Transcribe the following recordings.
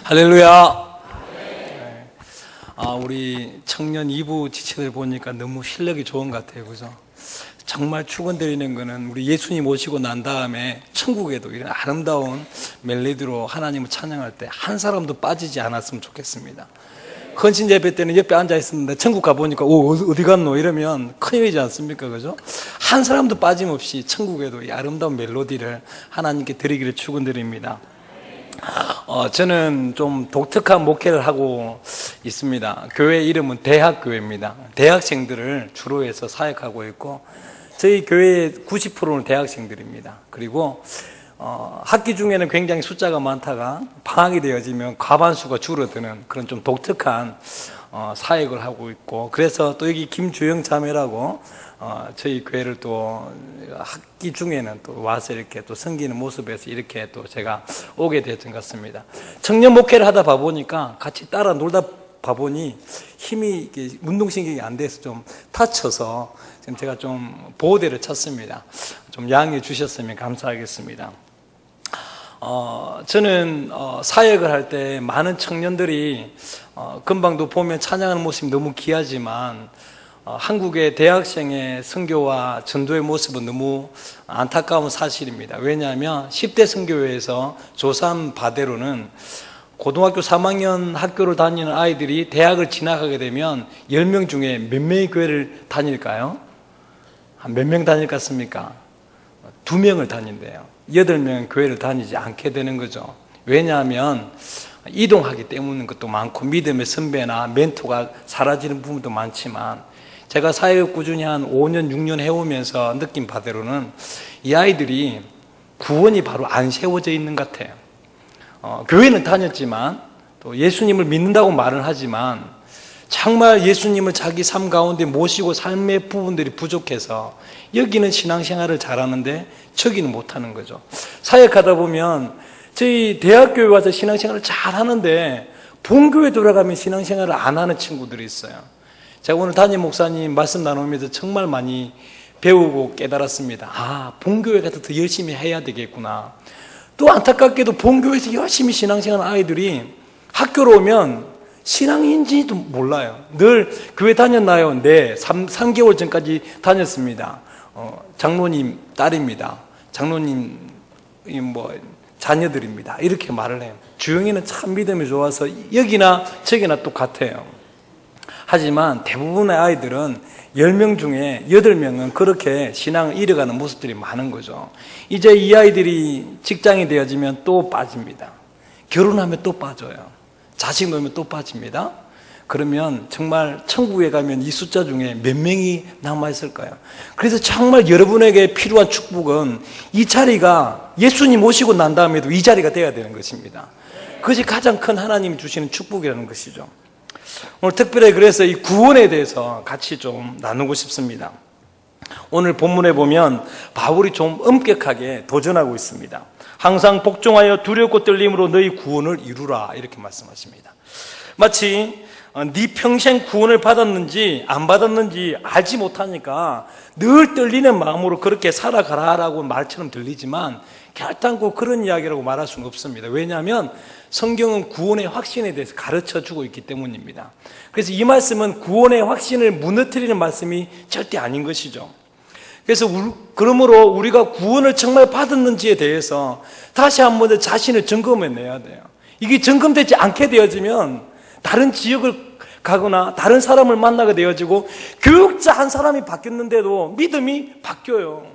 할렐루야. 네. 우리 청년 2부 지체들 보니까 너무 실력이 좋은 것 같아요. 그죠? 정말 축원드리는 거는 우리 예수님 오시고 난 다음에 천국에도 이런 아름다운 멜로디로 하나님을 찬양할 때 한 사람도 빠지지 않았으면 좋겠습니다. 헌신 예배 때는 옆에 앉아 있었는데 천국 가보니까 어디 갔노? 이러면 큰일이지 않습니까? 그죠? 한 사람도 빠짐없이 천국에도 이 아름다운 멜로디를 하나님께 드리기를 축원드립니다. 저는 좀 독특한 목회를 하고 있습니다. 교회 이름은 대학교회입니다. 대학생들을 주로 해서 사역하고 있고, 저희 교회의 90%는 대학생들입니다. 그리고 학기 중에는 굉장히 숫자가 많다가 방학이 되어지면 과반수가 줄어드는 그런 좀 독특한 사역을 하고 있고, 그래서 또 여기 김주영 자매라고 저희 교회를 또 학기 중에는 또 와서 이렇게 또 섬기는 모습에서 이렇게 또 제가 오게 되었던 것 같습니다. 청년 목회를 하다 봐보니까 같이 따라 놀다 봐보니 힘이 운동신경이 안 돼서 좀 다쳐서 지금 제가 좀 보호대를 쳤습니다. 좀 양해해 주셨으면 감사하겠습니다. 저는 사역을 할 때 많은 청년들이 금방도 보면 찬양하는 모습이 너무 귀하지만 한국의 대학생의 선교와 전도의 모습은 너무 안타까운 사실입니다. 왜냐하면 10대 선교회에서 조사한 바대로는 고등학교 3학년 학교를 다니는 아이들이 대학을 진학하게 되면 10명 중에 몇 명의 교회를 다닐까요? 몇 명 다닐 것 같습니까? 2명을 다닌대요. 8명은 교회를 다니지 않게 되는 거죠. 왜냐하면 이동하기 때문인 것도 많고 믿음의 선배나 멘토가 사라지는 부분도 많지만, 제가 사역 꾸준히 한 5년, 6년 해오면서 느낀 바대로는 이 아이들이 구원이 바로 안 세워져 있는 것 같아요. 교회는 다녔지만 또 예수님을 믿는다고 말은 하지만 정말 예수님을 자기 삶 가운데 모시고 삶의 부분들이 부족해서 여기는 신앙생활을 잘하는데 저기는 못하는 거죠. 사역하다 보면 저희 대학교에 와서 신앙생활을 잘하는데 본교회 돌아가면 신앙생활을 안 하는 친구들이 있어요. 제가 오늘 담임 목사님 말씀 나누면서 정말 많이 배우고 깨달았습니다. 본교회 가서 더 열심히 해야 되겠구나. 또 안타깝게도 본교회에서 열심히 신앙생활하는 아이들이 학교로 오면 신앙인지도 몰라요. 늘 교회 다녔나요? 네, 3개월 전까지 다녔습니다. 장로님 딸입니다. 장로님 자녀들입니다. 이렇게 말을 해요. 주영이는 참 믿음이 좋아서 여기나 저기나 똑같아요. 하지만 대부분의 아이들은 10명 중에 8명은 그렇게 신앙을 잃어가는 모습들이 많은 거죠. 이제 이 아이들이 직장이 되어지면 또 빠집니다. 결혼하면 또 빠져요. 자식 놓으면 또 빠집니다. 그러면 정말 천국에 가면 이 숫자 중에 몇 명이 남아있을까요? 그래서 정말 여러분에게 필요한 축복은 이 자리가 예수님 오시고 난 다음에도 이 자리가 돼야 되는 것입니다. 그것이 가장 큰 하나님이 주시는 축복이라는 것이죠. 오늘 특별히 그래서 이 구원에 대해서 같이 좀 나누고 싶습니다. 오늘 본문에 보면 바울이 좀 엄격하게 도전하고 있습니다. 항상 복종하여 두렵고 떨림으로 너희 구원을 이루라, 이렇게 말씀하십니다. 마치 네 평생 구원을 받았는지 안 받았는지 알지 못하니까 늘 떨리는 마음으로 그렇게 살아가라라고 말처럼 들리지만 결단코 그런 이야기라고 말할 수는 없습니다. 왜냐하면 성경은 구원의 확신에 대해서 가르쳐주고 있기 때문입니다. 그래서 이 말씀은 구원의 확신을 무너뜨리는 말씀이 절대 아닌 것이죠. 그래서 그러므로 우리가 구원을 정말 받았는지에 대해서 다시 한번 자신을 점검해내야 돼요. 이게 점검되지 않게 되어지면 다른 지역을 가거나 다른 사람을 만나게 되어지고, 교육자 한 사람이 바뀌었는데도 믿음이 바뀌어요.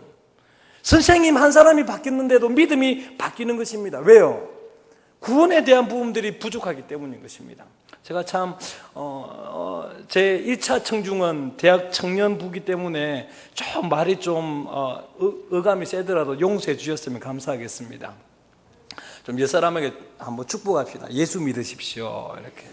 선생님 한 사람이 바뀌었는데도 믿음이 바뀌는 것입니다. 왜요? 구원에 대한 부분들이 부족하기 때문인 것입니다. 제가 참 제 1차 청중은 대학 청년부기 때문에 좀 말이 좀 어감이 세더라도 용서해 주셨으면 감사하겠습니다. 좀 옛사람에게 한번 축복합시다. 예수 믿으십시오, 이렇게.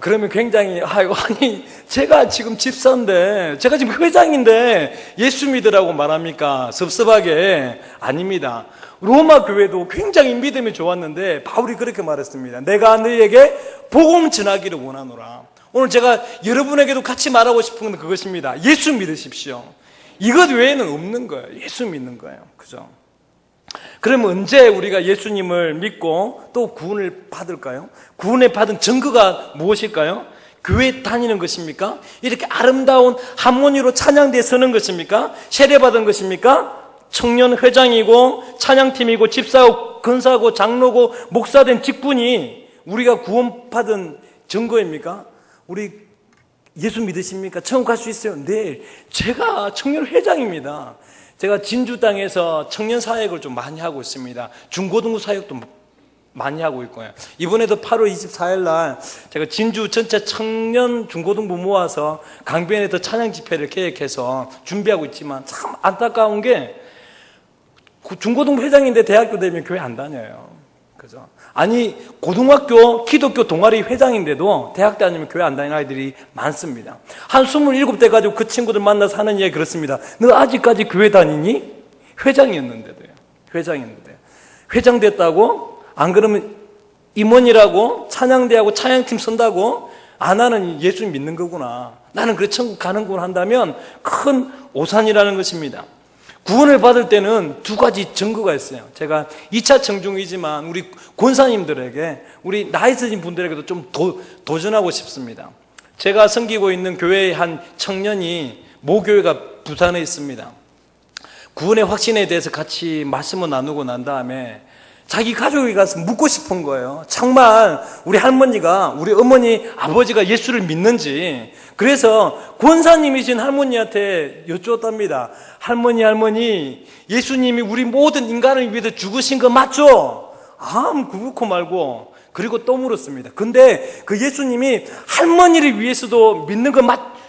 그러면 굉장히 아니 제가 지금 집사인데, 제가 지금 회장인데 예수 믿으라고 말합니까? 섭섭하게. 아닙니다. 로마 교회도 굉장히 믿음이 좋았는데 바울이 그렇게 말했습니다. 내가 너희에게 복음 전하기를 원하노라. 오늘 제가 여러분에게도 같이 말하고 싶은 건 그것입니다. 예수 믿으십시오. 이것 외에는 없는 거예요. 예수 믿는 거예요. 그죠? 그러면 언제 우리가 예수님을 믿고 또 구원을 받을까요? 구원을 받은 증거가 무엇일까요? 교회 다니는 것입니까? 이렇게 아름다운 하모니로 찬양대에 서는 것입니까? 세례받은 것입니까? 청년 회장이고 찬양팀이고 집사고 권사고 장로고 목사된 직분이 우리가 구원받은 증거입니까? 우리 예수 믿으십니까? 천국 갈 수 있어요? 네, 제가 청년 회장입니다. 제가 진주 땅에서 청년 사역을 좀 많이 하고 있습니다. 중고등부 사역도 많이 하고 있고요. 이번에도 8월 24일 날 제가 진주 전체 청년 중고등부 모아서 강변에서 찬양 집회를 계획해서 준비하고 있지만 참 안타까운 게 중고등부 회장인데 대학교 되면 교회 안 다녀요. 그죠? 아니, 고등학교 기독교 동아리 회장인데도 대학 다니면 교회 안 다니는 아이들이 많습니다. 한 27대 가지고 그 친구들 만나서 하는 얘기 그렇습니다. 너 아직까지 교회 다니니? 회장이었는데도요. 회장이었는데. 회장 됐다고? 안 그러면 임원이라고 찬양대하고 찬양팀 선다고? 아, 나는 예수 믿는 거구나. 나는 그래 천국 가는구나 한다면 큰 오산이라는 것입니다. 구원을 받을 때는 두 가지 증거가 있어요. 제가 2차 청중이지만 우리 권사님들에게, 우리 나이 드신 분들에게도 좀 도전하고 싶습니다. 제가 섬기고 있는 교회의 한 청년이 모교회가 부산에 있습니다. 구원의 확신에 대해서 같이 말씀을 나누고 난 다음에 자기 가족이 가서 묻고 싶은 거예요. 정말 우리 할머니가, 우리 어머니, 아버지가 예수를 믿는지. 그래서 권사님이신 할머니한테 여쭈었답니다. 할머니, 예수님이 우리 모든 인간을 위해서 죽으신 거 맞죠? 그렇고 말고. 그리고 또 물었습니다. 근데 그 예수님이 할머니를 위해서도 믿는 거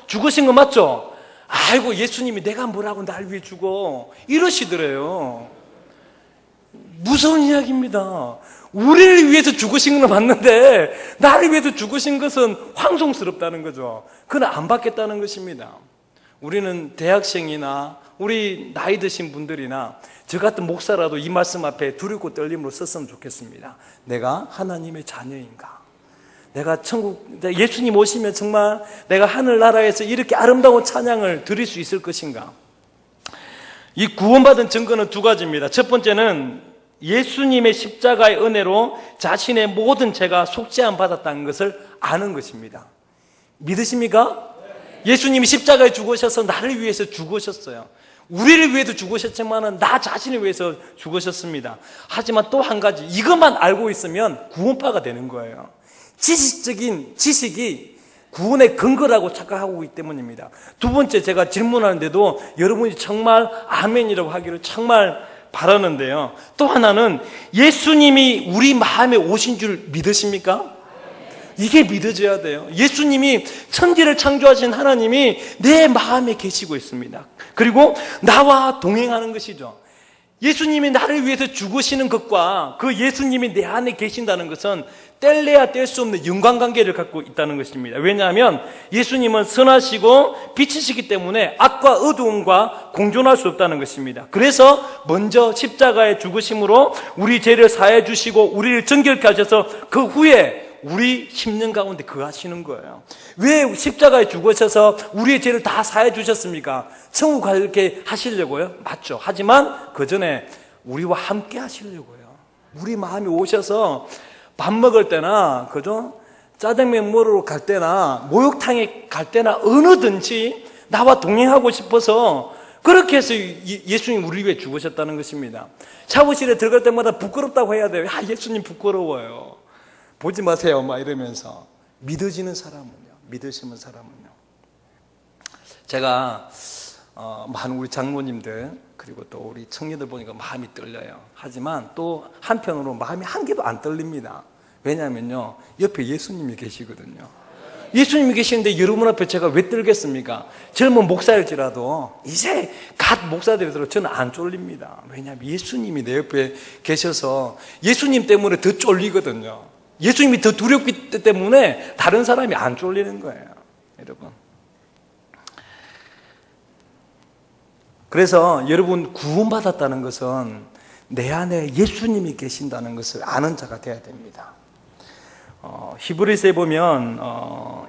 죽으신 거 맞죠? 아이고, 예수님이 내가 뭐라고 날 위해 죽어. 이러시더래요. 무서운 이야기입니다. 우리를 위해서 죽으신 건 맞는데 나를 위해서 죽으신 것은 황송스럽다는 거죠. 그건 안 받겠다는 것입니다. 우리는 대학생이나 우리 나이 드신 분들이나 저 같은 목사라도 이 말씀 앞에 두렵고 떨림으로 썼으면 좋겠습니다. 내가 하나님의 자녀인가? 내가 천국, 예수님 오시면 정말 내가 하늘나라에서 이렇게 아름다운 찬양을 드릴 수 있을 것인가? 이 구원받은 증거는 두 가지입니다. 첫 번째는 예수님의 십자가의 은혜로 자신의 모든 죄가 속죄함 받았다는 것을 아는 것입니다. 믿으십니까? 예수님이 십자가에 죽으셔서 나를 위해서 죽으셨어요. 우리를 위해서 죽으셨지만 나 자신을 위해서 죽으셨습니다. 하지만 또 한 가지, 이것만 알고 있으면 구원파가 되는 거예요. 지식적인 지식이 구원의 근거라고 착각하고 있기 때문입니다. 두 번째, 제가 질문하는데도 여러분이 정말 아멘이라고 하기를 정말 바라는데요. 또 하나는 예수님이 우리 마음에 오신 줄 믿으십니까? 이게 믿어져야 돼요. 예수님이 천지를 창조하신 하나님이 내 마음에 계시고 있습니다. 그리고 나와 동행하는 것이죠. 예수님이 나를 위해서 죽으시는 것과 그 예수님이 내 안에 계신다는 것은 뗄래야 뗄 수 없는 연관관계를 갖고 있다는 것입니다. 왜냐하면 예수님은 선하시고 빛이시기 때문에 악과 어두움과 공존할 수 없다는 것입니다. 그래서 먼저 십자가에 죽으심으로 우리 죄를 사해 주시고 우리를 정결케 하셔서 그 후에 우리 심령 가운데 거하시는 거예요. 왜 십자가에 죽으셔서 우리의 죄를 다 사해 주셨습니까? 천국 가게 하시려고요? 맞죠. 하지만 그 전에 우리와 함께 하시려고요. 우리 마음에 오셔서 밥 먹을 때나, 그죠? 짜장면 먹으러 갈 때나, 목욕탕에 갈 때나, 어느든지 나와 동행하고 싶어서 그렇게 해서 예수님 우리 위해 죽으셨다는 것입니다. 샤워실에 들어갈 때마다 부끄럽다고 해야 돼요. 예수님 부끄러워요. 보지 마세요. 막 이러면서. 믿어지는 사람은요. 믿으시는 사람은요. 제가 많은 우리 장로님들 그리고 또 우리 청년들 보니까 마음이 떨려요. 하지만 또 한편으로 마음이 한 개도 안 떨립니다. 왜냐하면요, 옆에 예수님이 계시거든요. 예수님이 계시는데 여러분 앞에 제가 왜 떨겠습니까? 젊은 목사일지라도 이제 갓 목사들이더라도 저는 안 쫄립니다. 왜냐하면 예수님이 내 옆에 계셔서 예수님 때문에 더 쫄리거든요. 예수님이 더 두렵기 때문에 다른 사람이 안 쫄리는 거예요. 여러분, 그래서 여러분 구원받았다는 것은 내 안에 예수님이 계신다는 것을 아는 자가 되어야 됩니다. 히브리서에 보면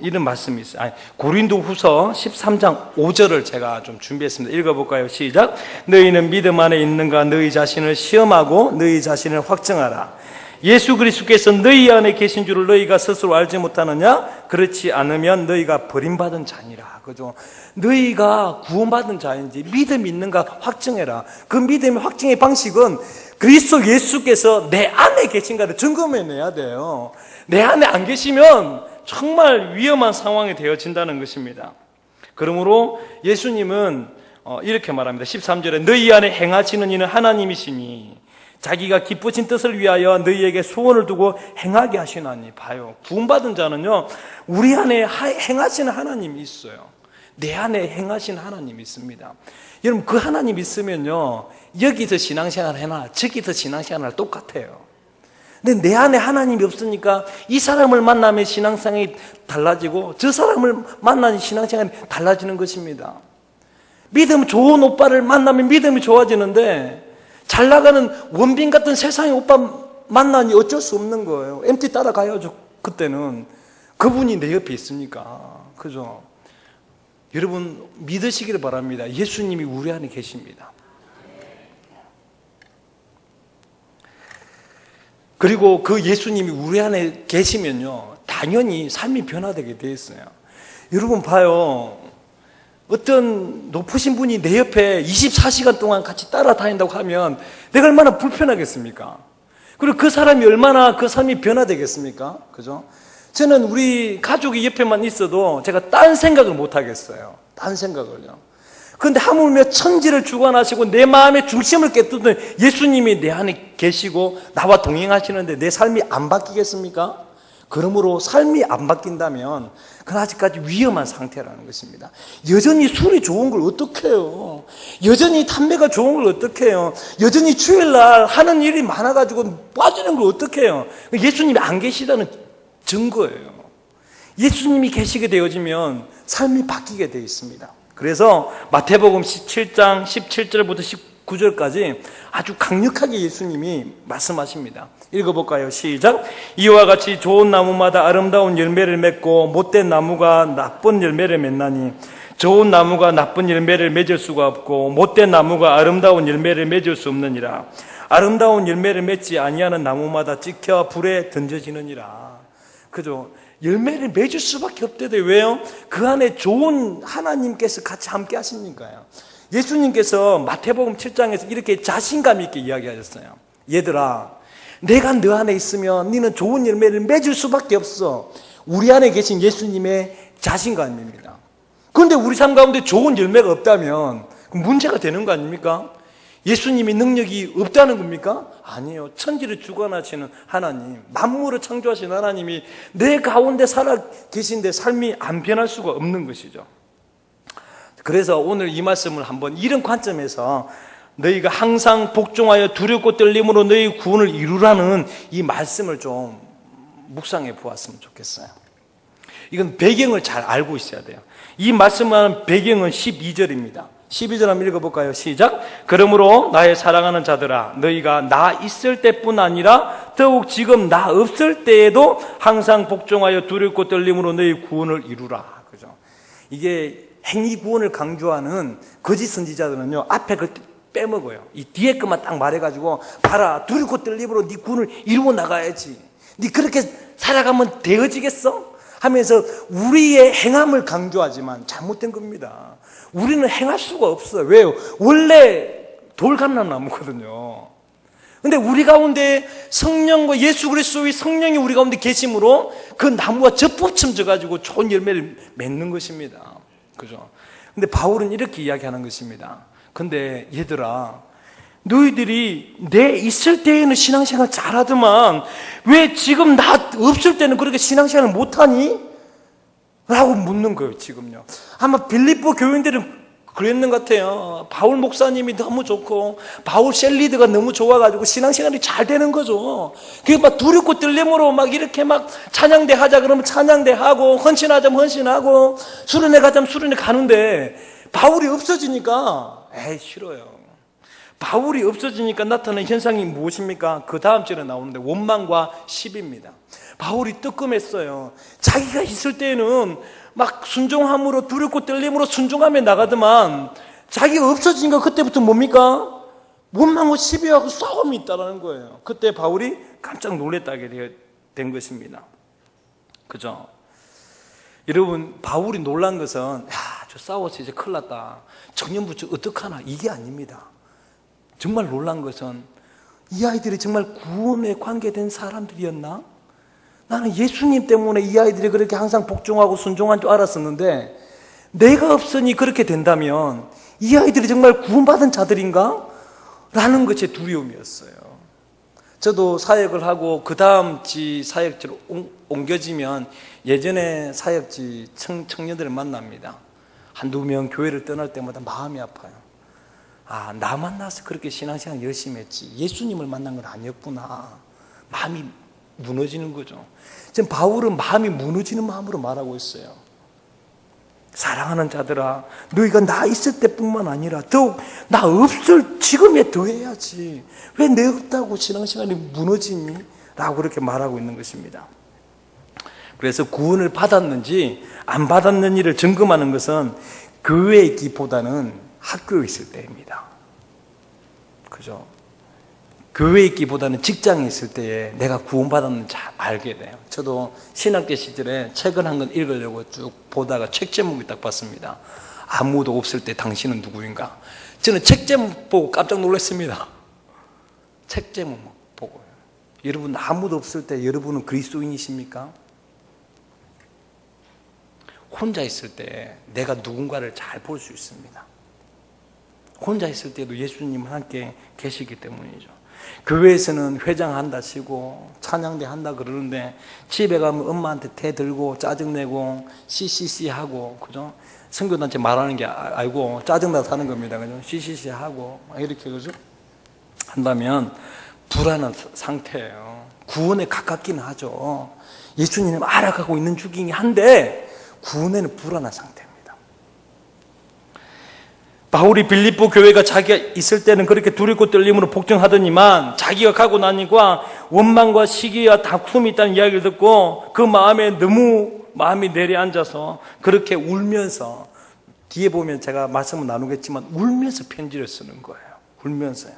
이런 말씀이 있어요. 고린도후서 13장 5절을 제가 좀 준비했습니다. 읽어볼까요? 시작. 너희는 믿음 안에 있는가 너희 자신을 시험하고 너희 자신을 확증하라. 예수 그리스도께서 너희 안에 계신 줄을 너희가 스스로 알지 못하느냐? 그렇지 않으면 너희가 버림받은 자니라. 그죠? 너희가 구원받은 자인지 믿음 있는가 확증해라. 그 믿음의 확증의 방식은 그리스도 예수께서 내 안에 계신가를 점검해내야 돼요. 내 안에 안 계시면 정말 위험한 상황이 되어진다는 것입니다. 그러므로 예수님은 이렇게 말합니다. 13절에 너희 안에 행하시는 이는 하나님이시니 자기가 기쁘신 뜻을 위하여 너희에게 소원을 두고 행하게 하시나니. 봐요, 구원받은 자는요 우리 안에 행하시는 하나님이 있어요. 내 안에 행하시는 하나님이 있습니다. 여러분, 그 하나님 있으면요 여기서 신앙생활 해나 저기서 신앙생활 하나 똑같아요. 근데 내 안에 하나님이 없으니까 이 사람을 만나면 신앙생활이 달라지고 저 사람을 만나면 신앙생활이 달라지는 것입니다. 믿음 좋은 오빠를 만나면 믿음이 좋아지는데 잘 나가는 원빈 같은 세상의 오빠 만나니 어쩔 수 없는 거예요. MT 따라가야죠. 그때는 그분이 내 옆에 있으니까. 그죠? 여러분 믿으시기를 바랍니다. 예수님이 우리 안에 계십니다. 그리고 그 예수님이 우리 안에 계시면요 당연히 삶이 변화되게 되어 있어요. 여러분 봐요, 어떤 높으신 분이 내 옆에 24시간 동안 같이 따라다닌다고 하면 내가 얼마나 불편하겠습니까? 그리고 그 사람이 얼마나 그 삶이 변화되겠습니까? 그죠? 저는 우리 가족이 옆에만 있어도 제가 딴 생각을 못 하겠어요. 딴 생각을요. 그런데 하물며 천지를 주관하시고 내 마음의 중심을 깨뜨리는 예수님이 내 안에 계시고 나와 동행하시는데 내 삶이 안 바뀌겠습니까? 그러므로 삶이 안 바뀐다면 그건 아직까지 위험한 상태라는 것입니다. 여전히 술이 좋은 걸 어떻게 해요? 여전히 담배가 좋은 걸 어떻게 해요? 여전히 주일날 하는 일이 많아가지고 빠지는 걸 어떻게 해요? 예수님이 안 계시다는 증거예요. 예수님이 계시게 되어지면 삶이 바뀌게 되어 있습니다. 그래서 마태복음 17장 17절부터 19절까지 아주 강력하게 예수님이 말씀하십니다. 읽어볼까요? 시작. 이와 같이 좋은 나무마다 아름다운 열매를 맺고 못된 나무가 나쁜 열매를 맺나니 좋은 나무가 나쁜 열매를 맺을 수가 없고 못된 나무가 아름다운 열매를 맺을 수 없느니라. 아름다운 열매를 맺지 아니하는 나무마다 찍혀 불에 던져지느니라. 그죠? 열매를 맺을 수밖에 없대요. 왜요? 그 안에 좋은 하나님께서 같이 함께 하시니까요. 예수님께서 마태복음 7장에서 이렇게 자신감 있게 이야기하셨어요. 얘들아, 내가 너 안에 있으면 너는 좋은 열매를 맺을 수밖에 없어. 우리 안에 계신 예수님의 자신감입니다. 그런데 우리 삶 가운데 좋은 열매가 없다면 문제가 되는 거 아닙니까? 예수님이 능력이 없다는 겁니까? 아니에요. 천지를 주관하시는 하나님, 만물을 창조하신 하나님이 내 가운데 살아 계신데 삶이 안 변할 수가 없는 것이죠. 그래서 오늘 이 말씀을 한번 이런 관점에서 너희가 항상 복종하여 두렵고 떨림으로 너희 구원을 이루라는 이 말씀을 좀 묵상해 보았으면 좋겠어요. 이건 배경을 잘 알고 있어야 돼요. 이 말씀을 하는 배경은 12절입니다. 12절 한번 읽어볼까요? 시작. 그러므로 나의 사랑하는 자들아, 너희가 나 있을 때뿐 아니라 더욱 지금 나 없을 때에도 항상 복종하여 두렵고 떨림으로 너희 구원을 이루라. 그죠? 이게 행위 구원을 강조하는 거짓 선지자들은요, 앞에 그 빼먹어요. 이 뒤에 것만 딱 말해가지고, 봐라, 두렵고 떨림으로 네 구원을 이루어 나가야지. 네 그렇게 살아가면 되어지겠어? 하면서 우리의 행함을 강조하지만 잘못된 겁니다. 우리는 행할 수가 없어요. 왜요? 원래 돌감람나무거든요. 근데 우리 가운데 성령과 예수 그리스도의 성령이 우리 가운데 계심으로 그 나무가 접붙임져 가지고 좋은 열매를 맺는 것입니다. 그죠? 근데 바울은 이렇게 이야기하는 것입니다. 근데 얘들아, 너희들이 내 있을 때에는 신앙생활 잘하더만 왜 지금 나 없을 때는 그렇게 신앙생활을 못하니? 라고 묻는 거예요. 지금요. 아마 빌립보 교인들은 그랬는 것 같아요. 바울 목사님이 너무 좋고 바울 셀리드가 너무 좋아가지고 신앙생활이 잘 되는 거죠. 그게 막 두렵고 떨림으로 막 이렇게 막 찬양대 하자 그러면 찬양대 하고 헌신하자면 헌신하고 수련회 가자면 수련회 가는데 바울이 없어지니까 에이 싫어요. 바울이 없어지니까 나타나는 현상이 무엇입니까? 그 다음 절에 나오는데 원망과 시비입니다. 바울이 뜨끔했어요. 자기가 있을 때는 막 순종함으로 두렵고 떨림으로 순종하며 나가더만 자기가 없어지니까 그때부터 뭡니까? 원망과 시비하고 싸움이 있다는 거예요. 그때 바울이 깜짝 놀랐다게 된 것입니다. 그죠? 여러분, 바울이 놀란 것은 저 싸워서 이제 큰일 났다, 청년부터 어떡하나, 이게 아닙니다. 정말 놀란 것은 이 아이들이 정말 구원에 관계된 사람들이었나? 나는 예수님 때문에 이 아이들이 그렇게 항상 복종하고 순종한 줄 알았었는데 내가 없으니 그렇게 된다면 이 아이들이 정말 구원받은 자들인가? 라는 것이 두려움이었어요. 저도 사역을 하고 그 다음 지 사역지로 옮겨지면 예전에 사역지 청년들을 만납니다. 한두 명 교회를 떠날 때마다 마음이 아파요. 나 만나서 그렇게 신앙생활 열심히 했지 예수님을 만난 건 아니었구나. 마음이 무너지는 거죠. 지금 바울은 마음이 무너지는 마음으로 말하고 있어요. 사랑하는 자들아, 너희가 나 있을 때뿐만 아니라 더욱 나 없을 지금에 더해야지. 왜 내 없다고 신앙생활이 무너지니? 라고 그렇게 말하고 있는 것입니다. 그래서 구원을 받았는지 안 받았는지를 점검하는 것은 교회에 있기보다는 학교에 있을 때입니다. 그죠? 교회에 있기보다는 직장에 있을 때에 내가 구원받았는지 잘 알게 돼요. 저도 신학교 시절에 책을 한 권 읽으려고 쭉 보다가 책 제목이 딱 봤습니다. 아무도 없을 때 당신은 누구인가? 저는 책 제목 보고 깜짝 놀랐습니다. 책 제목 보고요. 여러분, 아무도 없을 때 여러분은 그리스도인이십니까? 혼자 있을 때 내가 누군가를 잘 볼 수 있습니다. 혼자 있을 때도 예수님은 함께 계시기 때문이죠. 교회에서는 회장한다 치고 찬양대 한다 그러는데 집에 가면 엄마한테 대 들고 짜증내고 CCC 하고, 그죠? 선교단체 말하는 게 알고 짜증나서 하는 겁니다. 그죠? CCC 하고 이렇게, 그죠? 한다면 불안한 상태예요. 구원에 가깝기는 하죠. 예수님을 알아가고 있는 중이긴 한데 구원에는 불안한 상태입니다. 바울이 빌립보 교회가 자기가 있을 때는 그렇게 두렵고 떨림으로 복종하더니만 자기가 가고 나니까 원망과 시기와 다툼이 있다는 이야기를 듣고 그 마음에 너무 마음이 내려앉아서 그렇게 울면서, 뒤에 보면 제가 말씀을 나누겠지만 울면서 편지를 쓰는 거예요. 울면서요.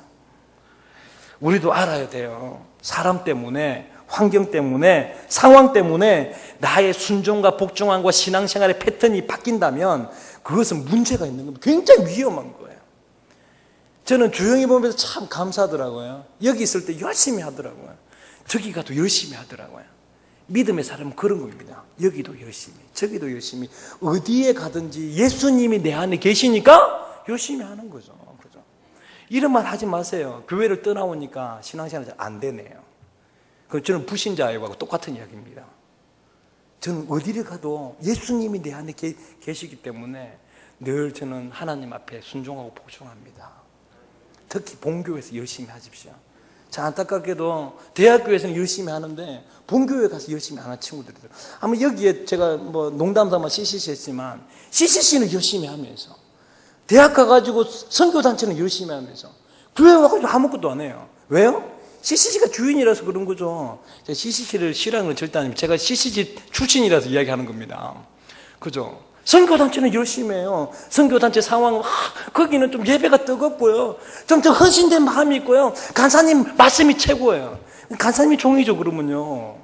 우리도 알아야 돼요. 사람 때문에, 환경 때문에, 상황 때문에 나의 순종과 복종함과 신앙생활의 패턴이 바뀐다면 그것은 문제가 있는 겁니다. 굉장히 위험한 거예요. 저는 주영이 보면서 참 감사하더라고요. 여기 있을 때 열심히 하더라고요. 저기 가도 열심히 하더라고요. 믿음의 사람은 그런 겁니다. 여기도 열심히, 저기도 열심히, 어디에 가든지 예수님이 내 안에 계시니까 열심히 하는 거죠. 그죠? 이런 말 하지 마세요. 교회를 떠나오니까 신앙생활이 잘 안 되네요. 그럼 저는 불신자하고 똑같은 이야기입니다. 저는 어디를 가도 예수님이 내 안에 계시기 때문에 늘 저는 하나님 앞에 순종하고 복종합니다. 특히 본교회에서 열심히 하십시오. 자, 안타깝게도 대학교에서는 열심히 하는데 본교회 가서 열심히 안 하는 친구들이 있어요. 아마 여기에 제가 뭐 농담삼아 CCC 했지만 CCC는 열심히 하면서, 대학 가가지고 선교단체는 열심히 하면서, 교회 와가지고 아무것도 안 해요. 왜요? CCC가 주인이라서 그런 거죠. 제가 CCC를 싫어하는 건 절대 아닙니다. 제가 CCC 출신이라서 이야기하는 겁니다. 그죠? 선교단체는 열심히 해요. 선교단체 상황은 거기는 좀 예배가 뜨겁고요, 좀 더 헌신된 마음이 있고요, 간사님 말씀이 최고예요. 간사님이 종이죠. 그러면요,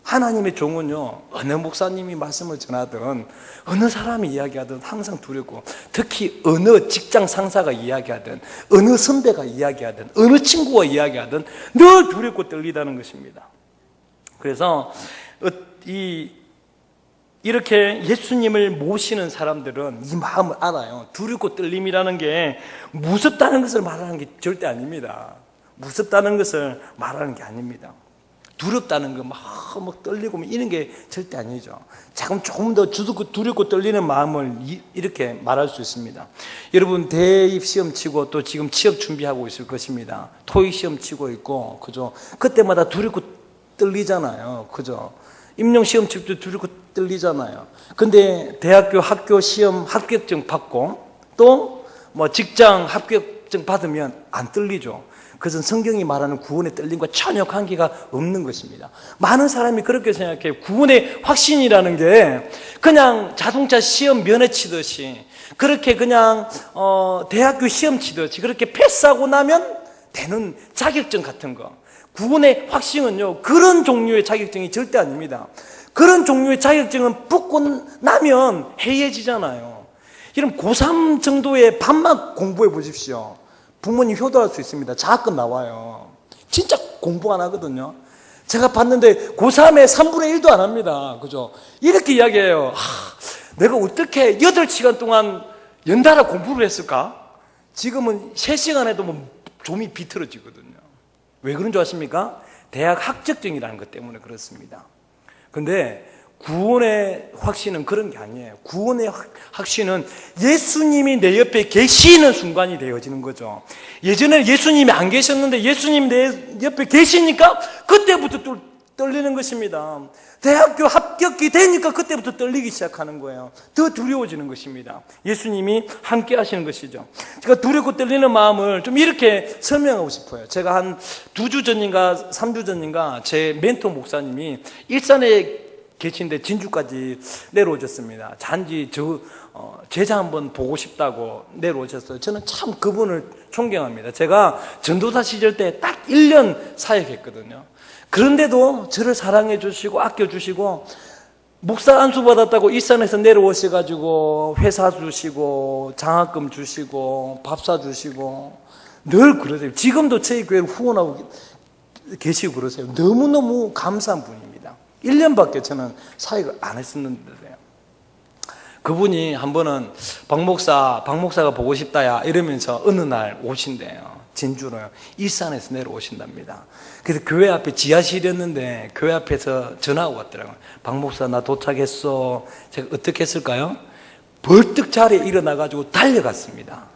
하나님의 종은요, 어느 목사님이 말씀을 전하든 어느 사람이 이야기하든 항상 두렵고, 특히 어느 직장 상사가 이야기하든 어느 선배가 이야기하든 어느 친구가 이야기하든 늘 두렵고 떨리다는 것입니다. 그래서 이렇게 예수님을 모시는 사람들은 이 마음을 알아요. 두렵고 떨림이라는 게 무섭다는 것을 말하는 게 절대 아닙니다. 무섭다는 것을 말하는 게 아닙니다. 두렵다는 거, 막 떨리고 이런 게 절대 아니죠. 조금 더 두렵고 떨리는 마음을 이렇게 말할 수 있습니다. 여러분, 대입 시험 치고 또 지금 취업 준비하고 있을 것입니다. 토익 시험 치고 있고, 그죠? 그때마다 두렵고 떨리잖아요. 그죠? 임용 시험 칠 때 두렵고 떨리잖아요. 근데 대학교 학교 시험 합격증 받고 또 뭐 직장 합격 자격증 받으면 안 떨리죠. 그것은 성경이 말하는 구원의 떨림과 전혀 관계가 없는 것입니다. 많은 사람이 그렇게 생각해요. 구원의 확신이라는 게 그냥 자동차 시험 면허 치듯이, 그렇게 그냥 대학교 시험 치듯이 그렇게 패스하고 나면 되는 자격증 같은 거. 구원의 확신은요, 그런 종류의 자격증이 절대 아닙니다. 그런 종류의 자격증은 붙고 나면 해이해지잖아요. 이런 고3 정도의 반만 공부해 보십시오. 부모님 효도할 수 있습니다. 장학금 나와요. 진짜 공부 안 하거든요. 제가 봤는데 고3에 3분의 1도 안 합니다. 그죠? 이렇게 이야기해요. 내가 어떻게 8시간 동안 연달아 공부를 했을까? 지금은 3시간 해도 뭐 좀이 비틀어지거든요. 왜 그런 줄 아십니까? 대학 합격증이라는 것 때문에 그렇습니다. 근데 구원의 확신은 그런 게 아니에요. 구원의 확신은 예수님이 내 옆에 계시는 순간이 되어지는 거죠. 예전에 예수님이 안 계셨는데 예수님이 내 옆에 계시니까 그때부터 또 떨리는 것입니다. 대학교 합격이 되니까 그때부터 떨리기 시작하는 거예요. 더 두려워지는 것입니다. 예수님이 함께 하시는 것이죠. 제가 두렵고 떨리는 마음을 좀 이렇게 설명하고 싶어요. 제가 한 2주 전인가 3주 전인가 제 멘토 목사님이 일산에 계신데 진주까지 내려오셨습니다. 단지 제자 한번 보고 싶다고 내려오셨어요. 저는 참 그분을 존경합니다. 제가 전도사 시절 때 딱 1년 사역했거든요. 그런데도 저를 사랑해 주시고 아껴 주시고, 목사 안수 받았다고 일산에서 내려오셔가지고 회사 주시고 장학금 주시고 밥 사주시고 늘 그러세요. 지금도 저희 교회를 후원하고 계시고 그러세요. 너무너무 감사한 분입니다. 1년밖에 저는 사역을 안 했었는데요. 그분이 한 번은 박 목사가 보고 싶다야 이러면서 어느 날 오신대요. 진주로요. 일산에서 내려오신답니다. 그래서 교회 앞에 지하실이었는데 교회 앞에서 전화가 왔더라고요. 박 목사 나 도착했어. 제가 어떻게 했을까요? 벌떡 자리에 일어나가지고 달려갔습니다.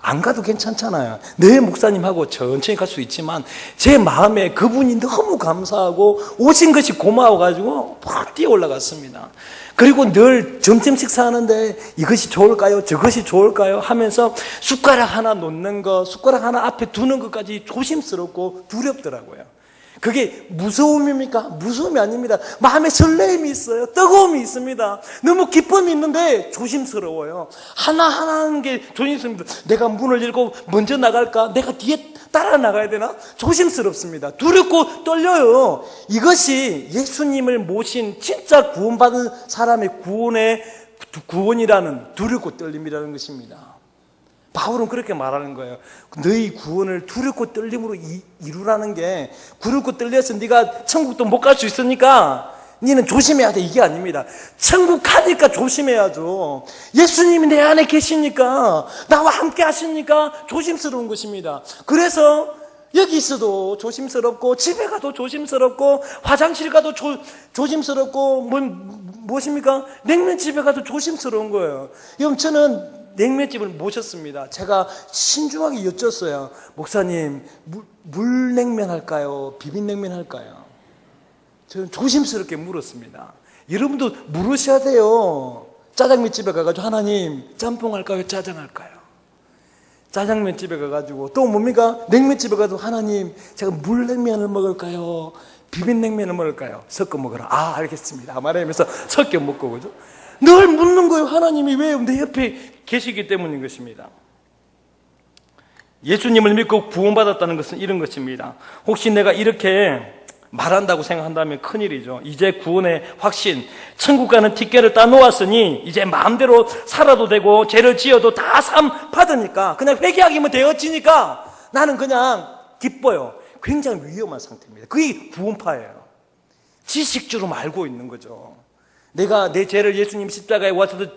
안 가도 괜찮잖아요. 내 목사님하고 천천히 갈 수 있지만 제 마음에 그분이 너무 감사하고 오신 것이 고마워가지고 팍 뛰어 올라갔습니다. 그리고 늘 점심 식사하는데 이것이 좋을까요? 저것이 좋을까요? 하면서 숟가락 하나 놓는 거, 숟가락 하나 앞에 두는 것까지 조심스럽고 두렵더라고요. 그게 무서움입니까? 무서움이 아닙니다. 마음에 설레임이 있어요. 뜨거움이 있습니다. 너무 기쁨이 있는데 조심스러워요. 하나하나 하는 게 조심스럽습니다. 내가 문을 열고 먼저 나갈까? 내가 뒤에 따라 나가야 되나? 조심스럽습니다. 두렵고 떨려요. 이것이 예수님을 모신 진짜 구원받은 사람의 구원이라는 두렵고 떨림이라는 것입니다. 바울은 그렇게 말하는 거예요. 너희 구원을 두렵고 떨림으로 이루라는 게, 두렵고 떨려서 네가 천국도 못 갈 수 있으니까 너는 조심해야 돼, 이게 아닙니다. 천국 가니까 조심해야죠. 예수님이 내 안에 계시니까, 나와 함께 하시니까 조심스러운 것입니다. 그래서 여기 있어도 조심스럽고, 집에 가도 조심스럽고, 화장실 가도 조심스럽고, 무엇입니까? 냉면집에 가도 조심스러운 거예요. 여러분, 저는 냉면집을 모셨습니다. 제가 신중하게 여쭸어요. 목사님, 물냉면 할까요? 비빔냉면 할까요? 저는 조심스럽게 물었습니다. 여러분도 물으셔야 돼요. 짜장면집에 가가지고 하나님 짬뽕 할까요? 짜장 할까요? 짜장면집에 가가지고 또 뭡니까? 냉면집에 가도 하나님 제가 물냉면을 먹을까요? 비빔냉면을 먹을까요? 섞어 먹으라. 아 알겠습니다. 말하면서 섞여 먹고 그죠? 늘 묻는 거예요. 하나님이 왜 내 옆에 계시기 때문인 것입니다. 예수님을 믿고 구원받았다는 것은 이런 것입니다. 혹시 내가 이렇게 말한다고 생각한다면 큰일이죠. 이제 구원의 확신, 천국 가는 티켓을 따놓았으니 이제 마음대로 살아도 되고 죄를 지어도 다 상 받으니까 그냥 회개하기만 되어지니까 나는 그냥 기뻐요. 굉장히 위험한 상태입니다. 그게 구원파예요. 지식적으로 알고 있는 거죠. 내가 내 죄를 예수님 십자가에 와서도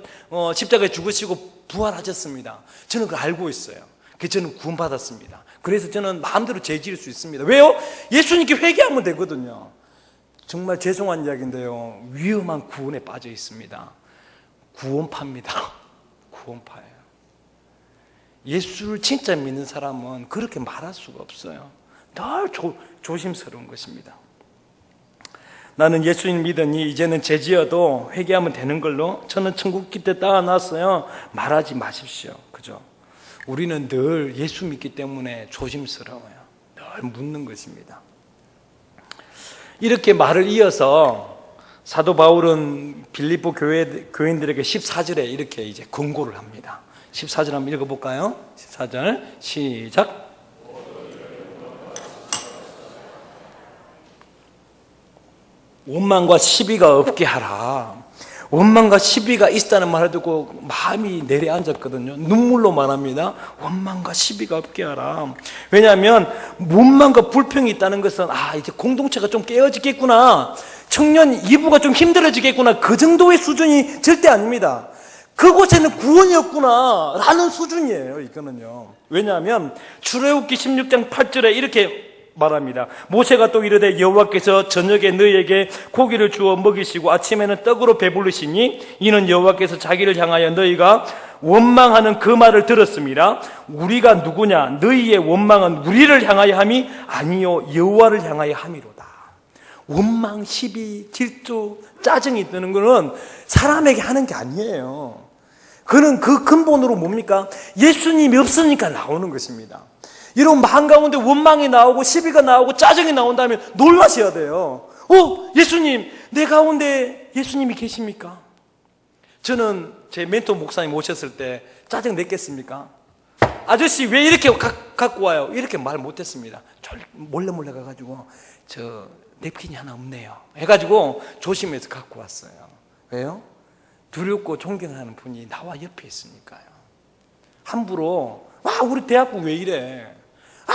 십자가에 죽으시고 부활하셨습니다. 저는 그걸 알고 있어요. 그래서 저는 구원받았습니다. 그래서 저는 마음대로 죄 지을 수 있습니다. 왜요? 예수님께 회개하면 되거든요. 정말 죄송한 이야기인데요, 위험한 구원에 빠져 있습니다. 구원파입니다. 구원파예요. 예수를 진짜 믿는 사람은 그렇게 말할 수가 없어요. 늘 조심스러운 것입니다. 나는 예수님 믿으니 이제는 죄 지어도 회개하면 되는 걸로 저는 천국 기대 따라놨어요. 말하지 마십시오. 그죠? 우리는 늘 예수 믿기 때문에 조심스러워요. 늘 묻는 것입니다. 이렇게 말을 이어서 사도 바울은 빌립보 교인들에게 14절에 이렇게 이제 권고를 합니다. 14절 한번 읽어볼까요? 14절 시작. 원망과 시비가 없게 하라. 원망과 시비가 있다는 말을 듣고 마음이 내려앉았거든요. 눈물로 말합니다. 원망과 시비가 없게 하라. 왜냐하면 원망과 불평이 있다는 것은 이제 공동체가 좀 깨어지겠구나, 청년 이부가 좀 힘들어지겠구나, 그 정도의 수준이 절대 아닙니다. 그곳에는 구원이 없구나 라는 수준이에요. 이거는요. 왜냐하면 출애굽기 16장 8절에 이렇게 말합니다. 모세가 또 이르되 여호와께서 저녁에 너희에게 고기를 주어 먹이시고 아침에는 떡으로 배부르시니 이는 여호와께서 자기를 향하여 너희가 원망하는 그 말을 들었습니다. 우리가 누구냐? 너희의 원망은 우리를 향하여 함이 아니요 여호와를 향하여 함이로다. 원망, 시비, 질투, 짜증이 드는 것은 사람에게 하는 게 아니에요. 그는 그 근본으로 뭡니까? 예수님이 없으니까 나오는 것입니다. 이런 마음 가운데 원망이 나오고 시비가 나오고 짜증이 나온다면 놀라셔야 돼요. 예수님, 내 가운데 예수님이 계십니까? 저는 제 멘토 목사님 오셨을 때 짜증 냈겠습니까? 아저씨 왜 이렇게 갖고 와요? 이렇게 말 못했습니다. 몰래 가가지고 저 냅킨이 하나 없네요 해가지고 조심해서 갖고 왔어요. 왜요? 두렵고 존경하는 분이 나와 옆에 있으니까요. 함부로 우리 대학부 왜 이래?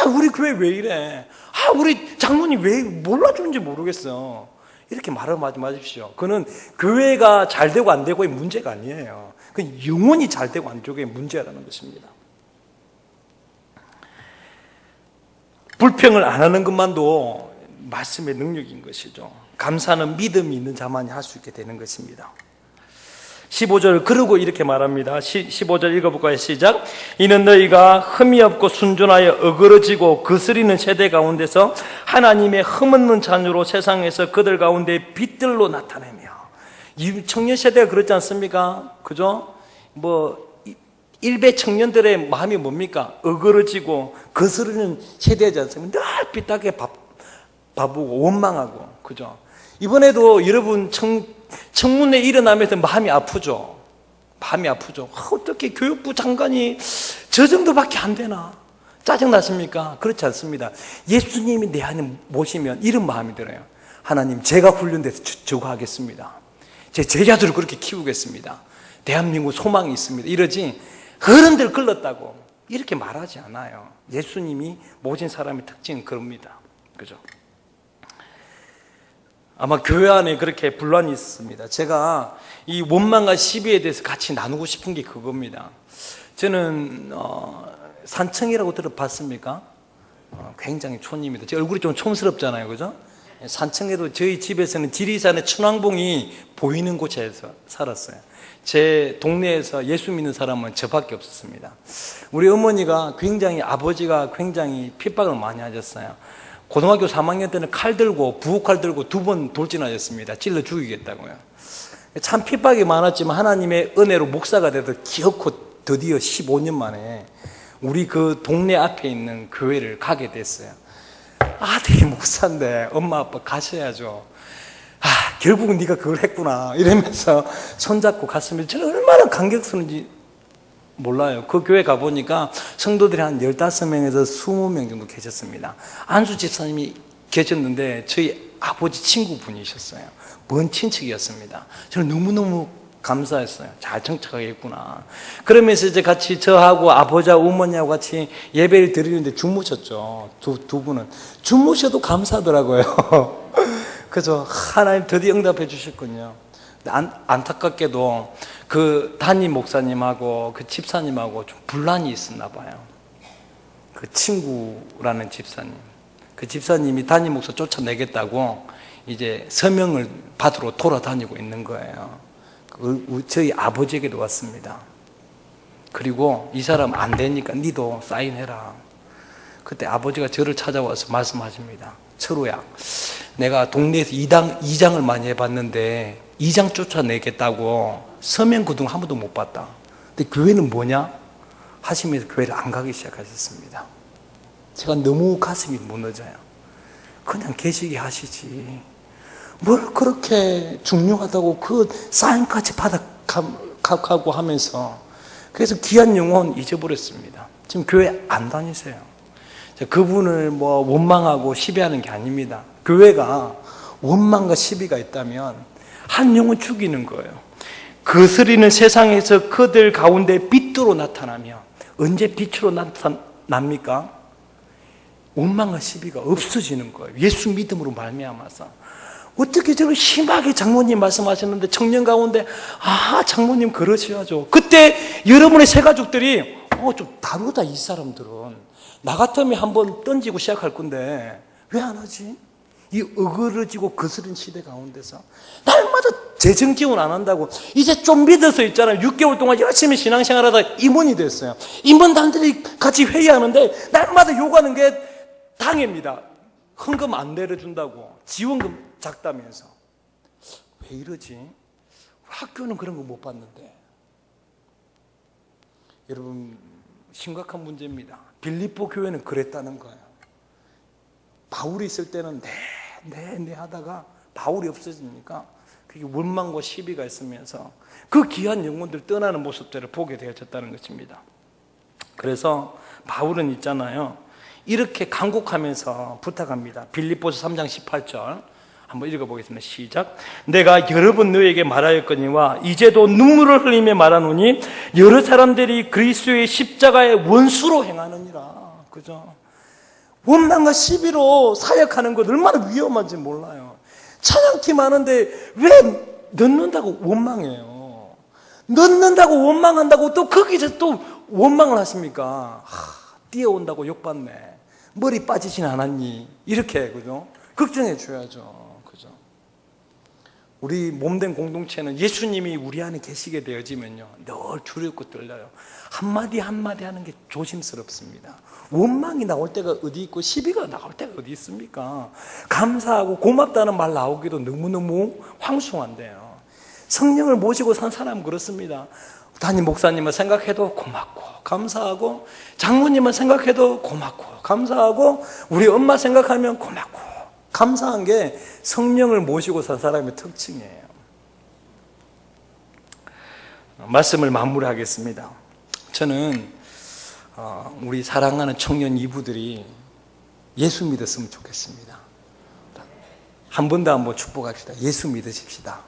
우리 교회 왜 이래? 우리 장로님 왜 몰라주는지 모르겠어. 이렇게 말하지 마십시오. 그는 교회가 잘 되고 안 되고의 문제가 아니에요. 그건 영혼이 잘 되고 안 되고의 문제라는 것입니다. 불평을 안 하는 것만도 말씀의 능력인 것이죠. 감사는 믿음이 있는 자만이 할 수 있게 되는 것입니다. 15절 그러고 이렇게 말합니다. 15절 읽어볼까요? 시작. 이는 너희가 흠이 없고 순전하여 어그러지고 거스리는 세대 가운데서 하나님의 흠없는 자녀로 세상에서 그들 가운데 빛들로 나타내며. 이 청년 세대가 그렇지 않습니까? 그죠? 일베 청년들의 마음이 뭡니까? 어그러지고 거스르는 세대지 않습니까? 늘 삐딱하게 바보고 원망하고. 그죠? 이번에도 여러분 청문회 일어나면서 마음이 아프죠. 마음이 아프죠. 어떻게 교육부 장관이 저 정도밖에 안 되나? 짜증나십니까? 그렇지 않습니다. 예수님이 내 안에 모시면 이런 마음이 들어요. 하나님, 제가 훈련돼서 저거 하겠습니다. 제 제자들을 그렇게 키우겠습니다. 대한민국 소망이 있습니다. 이러지 어른들 끌렀다고 이렇게 말하지 않아요. 예수님이 모신 사람의 특징은 그럽니다. 그죠? 아마 교회 안에 그렇게 분란이 있습니다. 제가 이 원망과 시비에 대해서 같이 나누고 싶은 게 그겁니다. 저는 산청이라고 들어봤습니까? 굉장히 촌입니다. 제 얼굴이 좀 촌스럽잖아요. 그죠? 산청에도 저희 집에서는 지리산의 춘왕봉이 보이는 곳에서 살았어요. 제 동네에서 예수 믿는 사람은 저밖에 없었습니다. 우리 어머니가 아버지가 굉장히 핍박을 많이 하셨어요. 고등학교 3학년 때는 부엌칼 들고 2번 돌진하셨습니다. 찔러 죽이겠다고요. 참 핍박이 많았지만 하나님의 은혜로 목사가 돼서 기어코 드디어 15년 만에 우리 그 동네 앞에 있는 교회를 가게 됐어요. 아들이 목사인데 엄마 아빠 가셔야죠. 결국은 네가 그걸 했구나 이러면서 손잡고 갔습니다. 저는 얼마나 감격스러운지 몰라요. 그 교회 가보니까 성도들이 한 15명에서 20명 정도 계셨습니다. 안수 집사님이 계셨는데 저희 아버지 친구분이셨어요. 먼 친척이었습니다. 저는 너무너무 감사했어요. 잘 정착하겠구나. 그러면서 이제 같이 저하고 아버지하고 어머니하고 같이 예배를 드리는데 주무셨죠. 두 분은. 주무셔도 감사하더라고요. 그래서 하나님 드디어 응답해 주셨군요. 안타깝게도 그 담임 목사님하고 그 집사님하고 좀 분란이 있었나 봐요. 그 친구라는 집사님. 그 집사님이 담임 목사 쫓아내겠다고 이제 서명을 받으러 돌아다니고 있는 거예요. 저희 아버지에게도 왔습니다. 그리고 이 사람 안 되니까 니도 사인해라. 그때 아버지가 저를 찾아와서 말씀하십니다. 철호야, 내가 동네에서 이장을 많이 해봤는데 이장 쫓아내겠다고 서명 그동 한 번도 못 봤다. 근데 교회는 뭐냐? 하시면서 교회를 안 가기 시작하셨습니다. 제가 너무 가슴이 무너져요. 그냥 계시게 하시지. 뭘 그렇게 중요하다고 그 사인까지 받아가고 하면서. 그래서 귀한 영혼 잊어버렸습니다. 지금 교회 안 다니세요. 그분을 뭐 원망하고 시비하는 게 아닙니다. 교회가 원망과 시비가 있다면 한 영혼 죽이는 거예요. 거스리는 세상에서 그들 가운데 빛으로 나타나며, 언제 빛으로 나타납니까? 원망과 시비가 없어지는 거예요. 예수 믿음으로 말미암아서. 어떻게 저렇게 심하게 장모님 말씀하셨는데 청년 가운데 장모님 그러셔야죠. 그때 여러분의 새 가족들이 좀 다르다, 이 사람들은. 나 같으면 한번 던지고 시작할 건데 왜 안 하지? 이 어그러지고 거스른 시대 가운데서 날마다 재정지원 안 한다고 이제 좀 믿어서 있잖아요. 6개월 동안 열심히 신앙생활하다 임원이 됐어요. 임원단들이 같이 회의하는데 날마다 요구하는 게 당입니다. 헌금 안 내려준다고, 지원금 작다면서. 왜 이러지? 학교는 그런 거 못 봤는데. 여러분, 심각한 문제입니다. 빌립보 교회는 그랬다는 거예요. 바울이 있을 때는 네 하다가 바울이 없어지니까 그게 원망과 시비가 있으면서 그 귀한 영혼들 떠나는 모습들을 보게 되어졌다는 것입니다. 그래서 바울은 있잖아요, 이렇게 간곡하면서 부탁합니다. 빌립보서 3장 18절 한번 읽어보겠습니다. 시작. 내가 여러 번 너에게 말하였거니와 이제도 눈물을 흘리며 말하노니 여러 사람들이 그리스도의 십자가의 원수로 행하느니라. 그죠? 원망과 시비로 사역하는 것 얼마나 위험한지 몰라요. 찬양팀 하는데 왜 넣는다고 원망해요? 넣는다고 원망한다고 또 거기서 또 원망을 하십니까? 뛰어온다고 욕받네. 머리 빠지진 않았니? 이렇게, 그죠? 걱정해 줘야죠. 그죠? 우리 몸된 공동체는 예수님이 우리 안에 계시게 되어지면요, 늘 두렵고 떨려요. 한마디 한마디 하는 게 조심스럽습니다. 원망이 나올 때가 어디 있고 시비가 나올 때가 어디 있습니까? 감사하고 고맙다는 말 나오기도 너무너무 황송한데요. 성령을 모시고 산 사람은 그렇습니다. 담임 목사님을 생각해도 고맙고 감사하고, 장모님을 생각해도 고맙고 감사하고, 우리 엄마 생각하면 고맙고 감사한 게 성령을 모시고 산 사람의 특징이에요. 말씀을 마무리하겠습니다. 저는 우리 사랑하는 청년 이부들이 예수 믿었으면 좋겠습니다. 한 번 더 한번 축복합시다. 예수 믿으십시다.